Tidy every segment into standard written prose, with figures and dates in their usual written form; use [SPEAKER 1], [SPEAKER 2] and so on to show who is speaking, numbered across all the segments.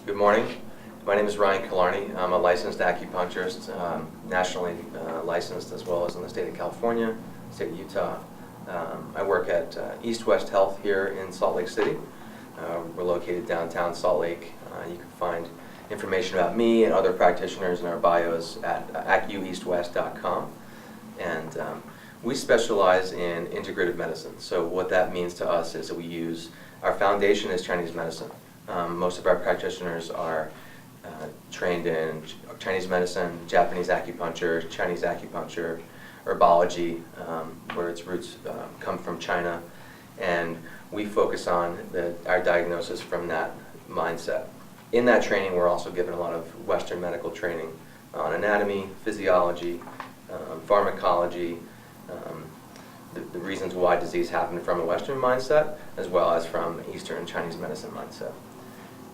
[SPEAKER 1] Good morning. My name is Ryan Killarney. I'm a licensed acupuncturist, nationally licensed as well as in the state of California, state of Utah. I work at East West Health here in Salt Lake City. We're located downtown Salt Lake. You can find information about me and other practitioners in our bios at acueastwest.com. And we specialize in integrative medicine. So what that means to us is that our foundation is Chinese medicine. Most of our practitioners are trained in Chinese medicine, Japanese acupuncture, Chinese acupuncture, herbology, where its roots come from China, and we focus on our diagnosis from that mindset. In that training, we're also given a lot of Western medical training on anatomy, physiology, pharmacology, the reasons why disease happened from a Western mindset, as well as from Eastern Chinese medicine mindset.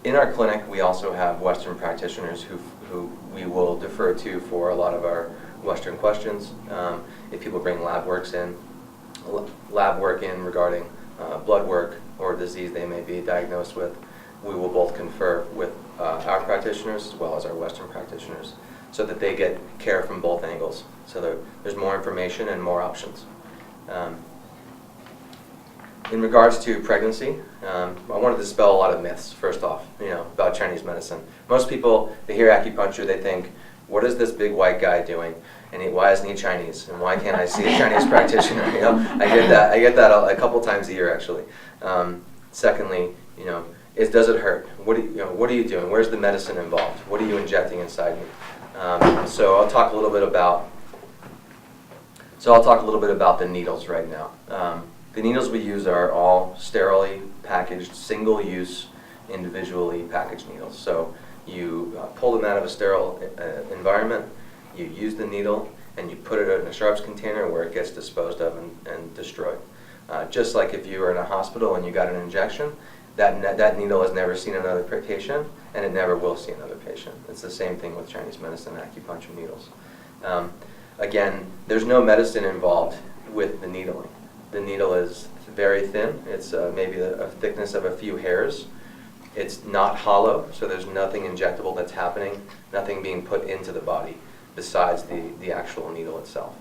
[SPEAKER 1] In our clinic, we also have Western practitioners who we will defer to for a lot of our Western questions. If people bring lab work in regarding blood work or disease they may be diagnosed with, we will both confer with our practitioners as well as our Western practitioners so that they get care from both angles, so that there's more information and more options. In regards to pregnancy, I wanted to dispel a lot of myths, first off, about Chinese medicine. Most people, they hear acupuncture, they think, what is this big white guy doing? And why isn't he Chinese? And why can't I see a Chinese practitioner? I get that a couple times a year, actually. Secondly, does it hurt? What are you doing? Where's the medicine involved? What are you injecting inside me? So I'll talk a little bit about the needles right now. The needles we use are all sterilely packaged, single-use, individually packaged needles. So you pull them out of a sterile environment, you use the needle, and you put it in a sharps container where it gets disposed of and destroyed. Just like if you were in a hospital and you got an injection, that needle has never seen another patient, and it never will see another patient. It's the same thing with Chinese medicine acupuncture needles. Again, there's no medicine involved with the needling. The needle is very thin. It's maybe a thickness of a few hairs. It's not hollow, so there's nothing injectable that's happening, nothing being put into the body besides the actual needle itself.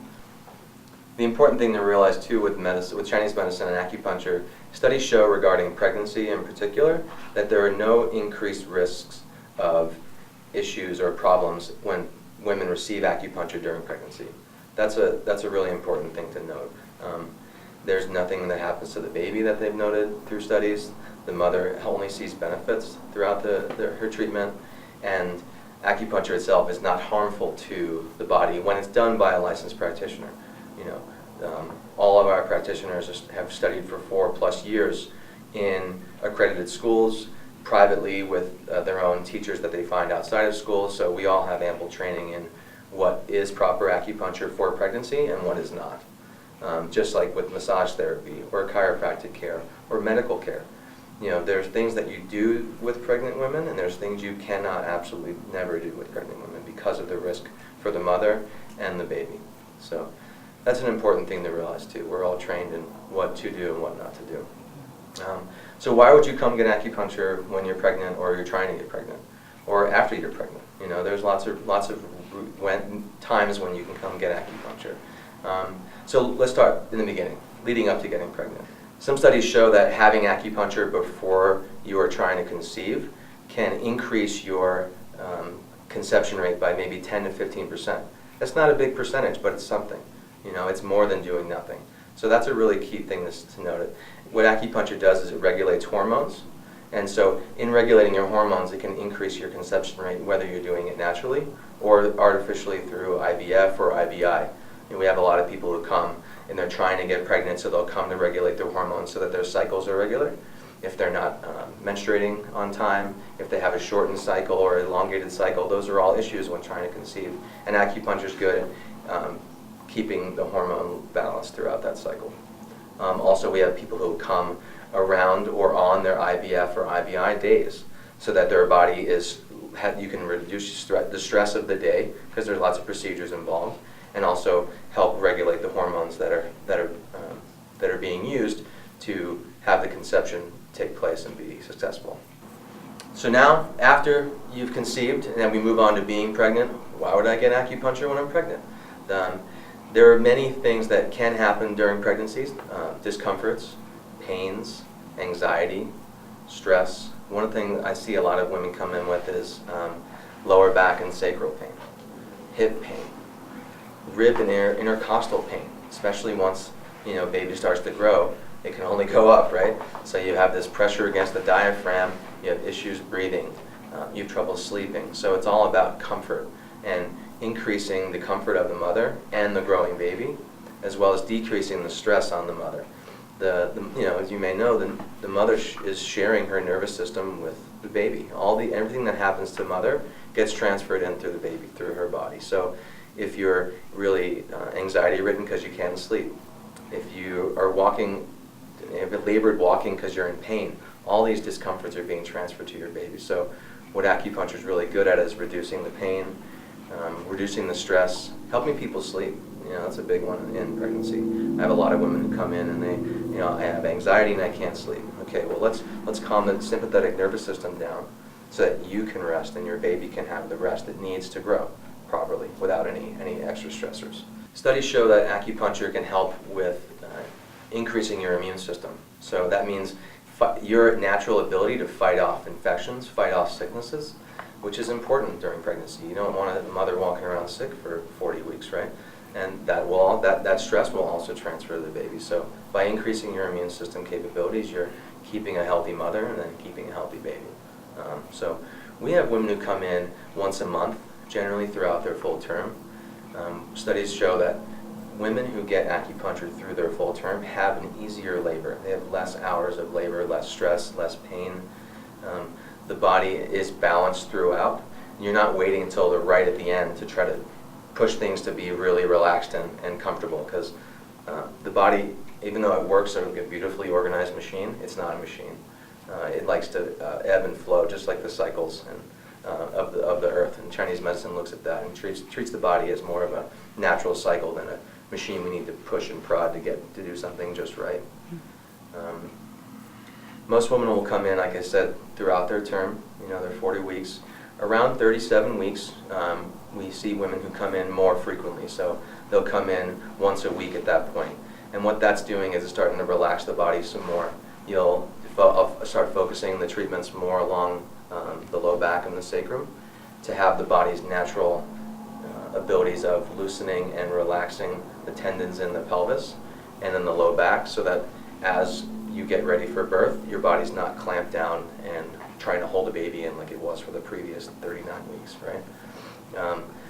[SPEAKER 1] The important thing to realize too with Chinese medicine and acupuncture, studies show regarding pregnancy in particular that there are no increased risks of issues or problems when women receive acupuncture during pregnancy. That's a really important thing to note. There's nothing that happens to the baby that they've noted through studies. The mother only sees benefits throughout her treatment, and acupuncture itself is not harmful to the body when it's done by a licensed practitioner. All of our practitioners have studied for 4+ years in accredited schools, privately with their own teachers that they find outside of school, so we all have ample training in what is proper acupuncture for pregnancy and what is not. Just like with massage therapy or chiropractic care or medical care. There's things that you do with pregnant women, and there's things you cannot absolutely never do with pregnant women because of the risk for the mother and the baby. So that's an important thing to realize too. We're all trained in what to do and what not to do. So why would you come get acupuncture when you're pregnant or you're trying to get pregnant or after you're pregnant? There's lots of times when you can come get acupuncture. So let's start in the beginning, leading up to getting pregnant. Some studies show that having acupuncture before you are trying to conceive can increase your conception rate by maybe 10 to 15%. That's not a big percentage, but it's something. It's more than doing nothing. So that's a really key thing to note. What acupuncture does is it regulates hormones. And so in regulating your hormones, it can increase your conception rate whether you're doing it naturally or artificially through IVF or IVI. We have a lot of people who come and they're trying to get pregnant, so they'll come to regulate their hormones so that their cycles are regular. If they're not menstruating on time, if they have a shortened cycle or elongated cycle, those are all issues when trying to conceive. And acupuncture is good at keeping the hormone balance throughout that cycle. Also, we have people who come around or on their IVF or IVI days so that their body you can reduce the stress of the day because there's lots of procedures involved, and also help regulate the hormones that are being used to have the conception take place and be successful. So now, after you've conceived, and then we move on to being pregnant, why would I get acupuncture when I'm pregnant? There are many things that can happen during pregnancies, discomforts, pains, anxiety, stress. One thing I see a lot of women come in with is lower back and sacral pain, hip pain, rib and intercostal pain, especially once baby starts to grow. It can only go up, right? So you have this pressure against the diaphragm, you have issues breathing, you have trouble sleeping. So it's all about comfort and increasing the comfort of the mother and the growing baby, as well as decreasing the stress on the mother. As you may know, the mother is sharing her nervous system with the baby. Everything that happens to mother gets transferred in through the baby, through her body. So if you're really anxiety-ridden because you can't sleep, if you are labored walking because you're in pain, all these discomforts are being transferred to your baby. So what acupuncture is really good at is reducing the pain, reducing the stress, helping people sleep. That's a big one in pregnancy. I have a lot of women who come in and I have anxiety and I can't sleep. Okay, well let's calm the sympathetic nervous system down so that you can rest and your baby can have the rest it needs to grow properly without any extra stressors. Studies show that acupuncture can help with increasing your immune system. So that means your natural ability to fight off infections, fight off sicknesses, which is important during pregnancy. You don't want a mother walking around sick for 40 weeks, right? And that stress will also transfer to the baby. So by increasing your immune system capabilities, you're keeping a healthy mother and then keeping a healthy baby. So we have women who come in once a month, generally throughout their full term. Studies show that women who get acupuncture through their full term have an easier labor. They have less hours of labor, less stress, less pain. The body is balanced throughout. You're not waiting until right at the end to try to push things to be really relaxed and comfortable, because the body, even though it works like a beautifully organized machine, it's not a machine. It likes to ebb and flow, just like the cycles of the earth. And Chinese medicine looks at that and treats the body as more of a natural cycle than a machine we need to push and prod to do something just right. Most women will come in, like I said, throughout their term. They're 40 weeks. Around 37 weeks, we see women who come in more frequently. So they'll come in once a week at that point. And what that's doing is it's starting to relax the body some more. You'll start focusing the treatments more along the low back and the sacrum to have the body's natural abilities of loosening and relaxing the tendons in the pelvis and in the low back, so that as you get ready for birth, your body's not clamped down and trying to hold a baby in like it was for the previous 39 weeks, right?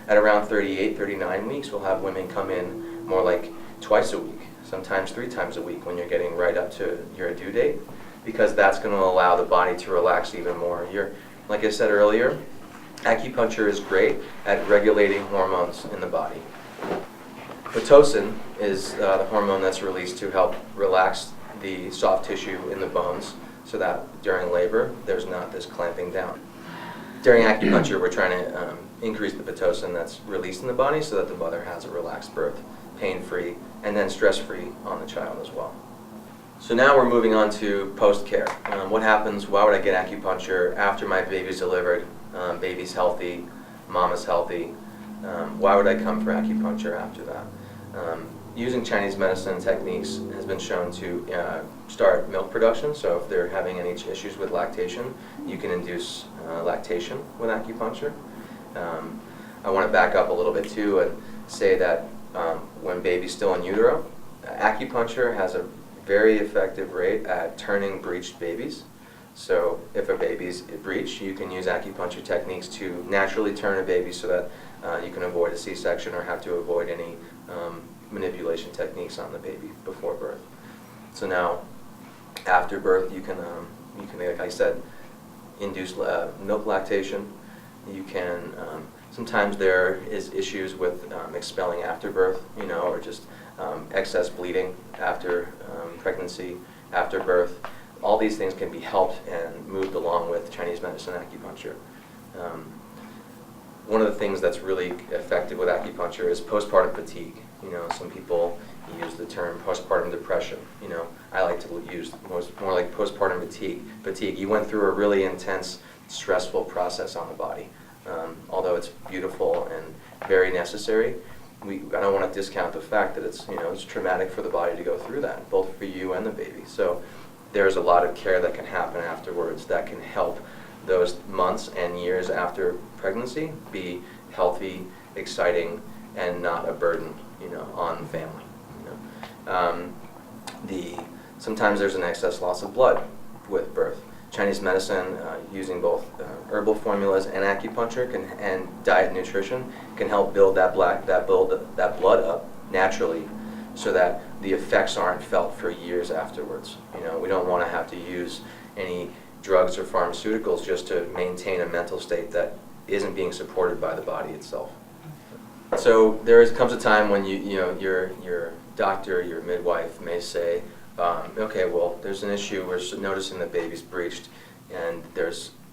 [SPEAKER 1] At around 38, 39 weeks, we'll have women come in more like twice a week, sometimes 3 times a week when you're getting right up to your due date, because that's going to allow the body to relax even more. Like I said earlier, acupuncture is great at regulating hormones in the body. Pitocin is the hormone that's released to help relax the soft tissue in the bones so that during labor there's not this clamping down. During acupuncture, we're trying to increase the Pitocin that's released in the body so that the mother has a relaxed birth, pain-free, and then stress-free on the child as well. So now we're moving on to post-care. What happens, why would I get acupuncture after my baby's delivered, baby's healthy, mama's healthy? Why would I come for acupuncture after that? Using Chinese medicine techniques has been shown to start milk production. So if they're having any issues with lactation, you can induce lactation with acupuncture. I want to back up a little bit too and say that when baby's still in utero, acupuncture has a very effective rate at turning breached babies. So if a baby's breached, you can use acupuncture techniques to naturally turn a baby so that you can avoid a C-section or have to avoid any manipulation techniques on the baby before birth. So now, after birth, you can like I said, induce milk lactation. You can sometimes there is issues with expelling after birth, or just excess bleeding after pregnancy, after birth. All these things can be helped and moved along with Chinese medicine acupuncture. One of the things that's really effective with acupuncture is postpartum fatigue. Some people use the term postpartum depression. I like to use more like postpartum fatigue. You went through a really intense stressful process on the body. Although it's beautiful and very necessary, I don't want to discount the fact that it's traumatic for the body to go through that, both for you and the baby. So there's a lot of care that can happen afterwards that can help those months and years after pregnancy be healthy, exciting, and not a burden, on the family. Sometimes there's an excess loss of blood with birth. Chinese medicine, using both herbal formulas and acupuncture and diet and nutrition, can help build that blood up naturally, so that the effects aren't felt for years afterwards. We don't want to have to use any drugs or pharmaceuticals just to maintain a mental state that isn't being supported by the body itself. So comes a time when your doctor, your midwife may say, okay, well, there's an issue. We're noticing the baby's breached, and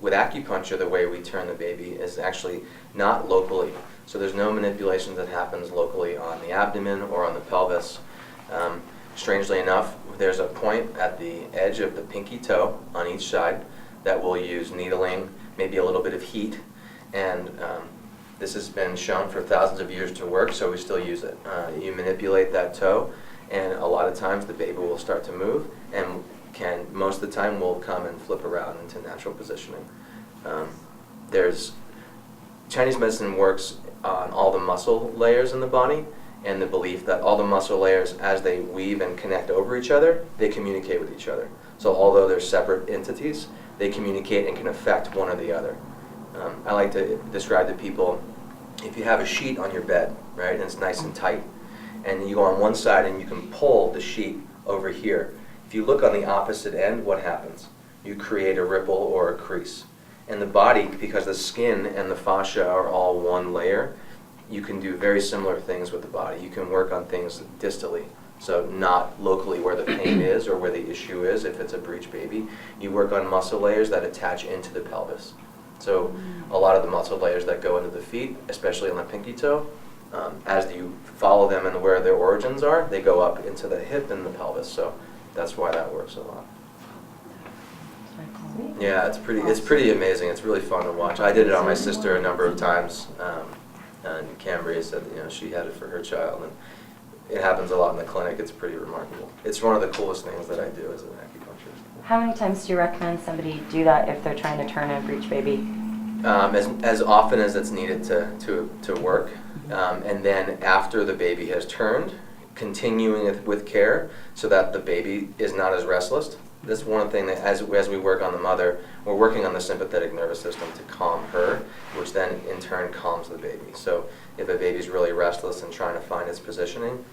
[SPEAKER 1] with acupuncture, the way we turn the baby is actually not locally. So there's no manipulation that happens locally on the abdomen or on the pelvis. Strangely enough, there's a point at the edge of the pinky toe on each side that we'll use needling, maybe a little bit of heat, and this has been shown for thousands of years to work, so we still use it. You manipulate that toe, and a lot of times the baby will start to move, and most of the time will come and flip around into natural positioning. Chinese medicine works on all the muscle layers in the body, and the belief that all the muscle layers, as they weave and connect over each other, they communicate with each other. So although they're separate entities, they communicate and can affect one or the other. I like to describe to people, if you have a sheet on your bed, right, and it's nice and tight, and you go on one side and you can pull the sheet over here. If you look on the opposite end, what happens? You create a ripple or a crease. And the body, because the skin and the fascia are all one layer, you can do very similar things with the body. You can work on things distally, so not locally where the pain is or where the issue is if it's a breech baby. You work on muscle layers that attach into the pelvis. So a lot of the muscle layers that go into the feet, especially on the pinky toe, as you follow them and where their origins are, they go up into the hip and the pelvis. So that's why that works a lot. Yeah, it's pretty amazing. It's really fun to watch. I did it on my sister a number of times, and Cambria said she had it for her child, and it happens a lot in the clinic. It's pretty remarkable. It's one of the coolest things that I do as an acupuncturist.
[SPEAKER 2] How many times do you recommend somebody do that if they're trying to turn a breech baby?
[SPEAKER 1] As often as it's needed to work, and then after the baby has turned, continuing it with care so that the baby is not as restless. That's one thing that as we work on the mother, we're working on the sympathetic nervous system to calm her, which then in turn calms the baby. So if a baby's really restless and trying to find its positioning,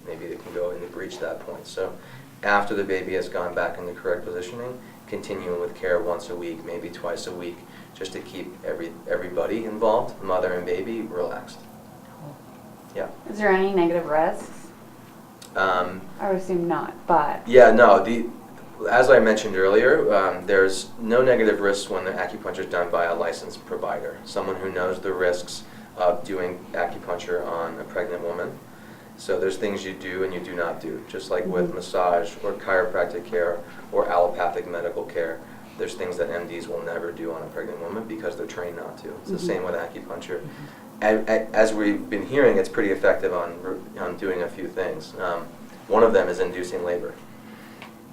[SPEAKER 1] maybe they can go and reach that point. So after the baby has gone back in the correct positioning, continuing with care once a week, maybe twice a week, just to keep everybody involved, mother and baby, relaxed. Yeah.
[SPEAKER 3] Is there any negative risks? I would assume not, but...
[SPEAKER 1] Yeah, no. As I mentioned earlier, there's no negative risks when the acupuncture is done by a licensed provider, someone who knows the risks of doing acupuncture on a pregnant woman. So there's things you do and you do not do, just like with massage or chiropractic care or allopathic medical care. There's things that MDs will never do on a pregnant woman because they're trained not to. It's the same with acupuncture. As we've been hearing, it's pretty effective on doing a few things. One of them is inducing labor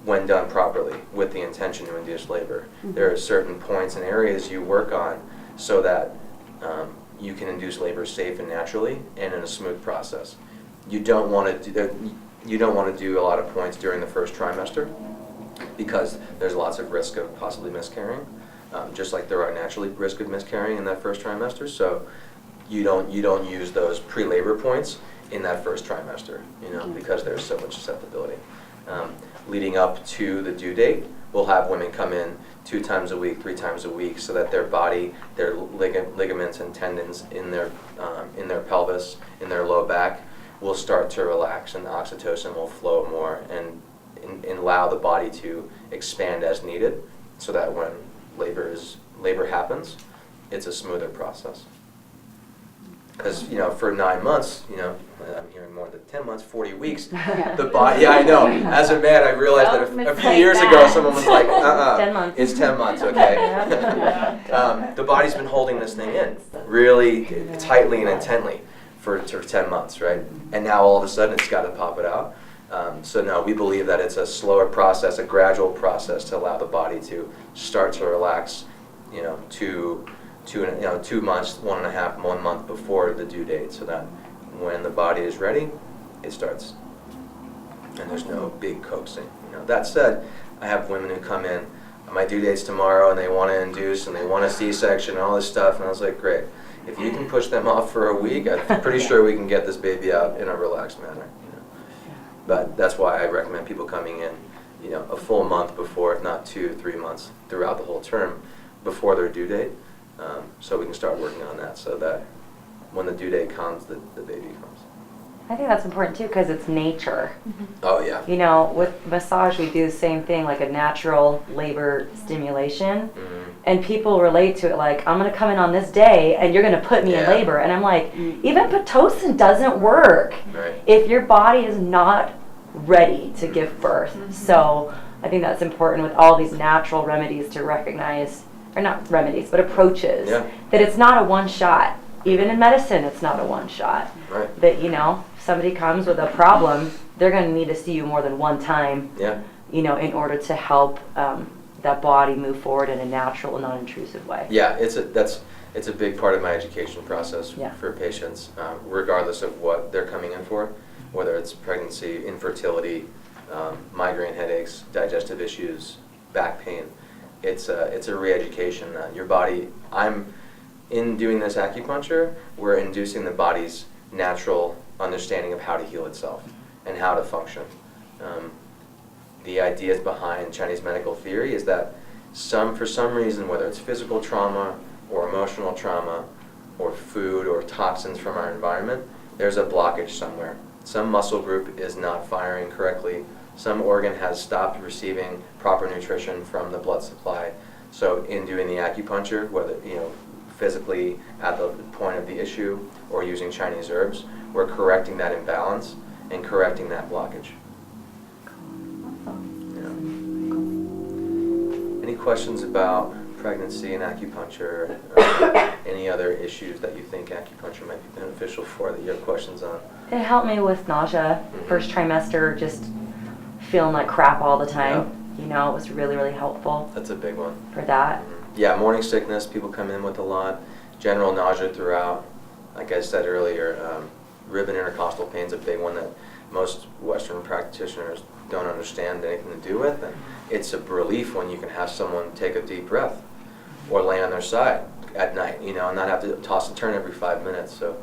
[SPEAKER 1] when done properly with the intention to induce labor. There are certain points and areas you work on so that you can induce labor safe and naturally and in a smooth process. You don't want to do a lot of points during the first trimester because there's lots of risk of possibly miscarrying, just like there are naturally risk of miscarrying in that first trimester. So you don't use those pre-labor points in that first trimester, because there's so much susceptibility. Leading up to the due date, we'll have women come in 2 times a week, 3 times a week, so that their body, their ligaments and tendons in their pelvis, in their low back, will start to relax, and the oxytocin will flow more and allow the body to expand as needed, so that when labor happens, it's a smoother process. Because, you know, for 9 months, you know, I'm hearing more than 10 months, 40 weeks,
[SPEAKER 3] Yeah.
[SPEAKER 1] the body, yeah, I know. As a man, I realized that a few years ago, someone was like,
[SPEAKER 2] 10 months.
[SPEAKER 1] It's 10 months, okay? The body's been holding this thing in really tightly and intently for 10 months, right? And now all of a sudden it's got to pop it out. So no, we believe that it's a slower process, a gradual process to allow the body to start to relax, you know, 2 months, 1.5, 1 month before the due date, so that when the body is ready, it starts. And there's no big coaxing. You know, that said, I have women who come in, my due date's tomorrow, and they want to induce, and they want a C-section, and all this stuff, and I was like, great. If you can push them off for a week, I'm pretty sure we can get this baby out in a relaxed manner. You know? But that's why I recommend people coming in, you know, a full month before, if not 2-3 months throughout the whole term, before their due date, so we can start working on that, so that when the due date comes, the baby comes.
[SPEAKER 2] I think that's important too, because it's nature.
[SPEAKER 1] Oh yeah.
[SPEAKER 2] You know, with massage we do the same thing, like a natural labor stimulation.
[SPEAKER 1] Mm-hmm.
[SPEAKER 2] And people relate to it like, I'm going to come in on this day and you're going to put me in
[SPEAKER 1] Yeah.
[SPEAKER 2] labor. And I'm like, even Pitocin doesn't work
[SPEAKER 1] Right.
[SPEAKER 2] if your body is not ready to give birth. So I think that's important with all these natural remedies to recognize, or not remedies, but approaches,
[SPEAKER 1] Yeah.
[SPEAKER 2] that it's not a one shot. Even in medicine, it's not a one shot.
[SPEAKER 1] Right.
[SPEAKER 2] That, you know, somebody comes with a problem, they're going to need to see you more than one time,
[SPEAKER 1] Yeah.
[SPEAKER 2] you know, in order to help that body move forward in a natural and non-intrusive way.
[SPEAKER 1] Yeah, it's a big part of my education process
[SPEAKER 2] Yeah.
[SPEAKER 1] for patients, regardless of what they're coming in for, whether it's pregnancy, infertility, migraine headaches, digestive issues, back pain. It's a re-education. Your body, in doing this acupuncture, we're inducing the body's natural understanding of how to heal itself and how to function. The ideas behind Chinese medical theory is that for some reason, whether it's physical trauma or emotional trauma or food or toxins from our environment, there's a blockage somewhere. Some muscle group is not firing correctly. Some organ has stopped receiving proper nutrition from the blood supply. So in doing the acupuncture, whether, you know, physically at the point of the issue or using Chinese herbs, we're correcting that imbalance and correcting that blockage. Yeah. Any questions about pregnancy and acupuncture? Any other issues that you think acupuncture might be beneficial for that you have questions on?
[SPEAKER 2] It helped me with nausea. First trimester, just feeling like crap all the time. You know, it was really, really helpful
[SPEAKER 1] That's a big one.
[SPEAKER 2] for that.
[SPEAKER 1] Yeah, morning sickness, people come in with a lot. General nausea throughout. Like I said earlier, rib and intercostal pain is a big one that most Western practitioners don't understand anything to do with. And it's a relief when you can have someone take a deep breath or lay on their side at night, you know, and not have to toss and turn every 5 minutes. So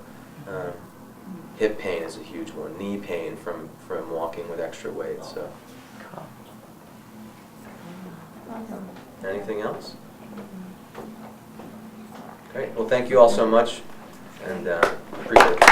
[SPEAKER 1] hip pain is a huge one. Knee pain from walking with extra weight. So
[SPEAKER 2] Cool. Awesome.
[SPEAKER 1] anything else? Great. Well, thank you all so much, and appreciate it.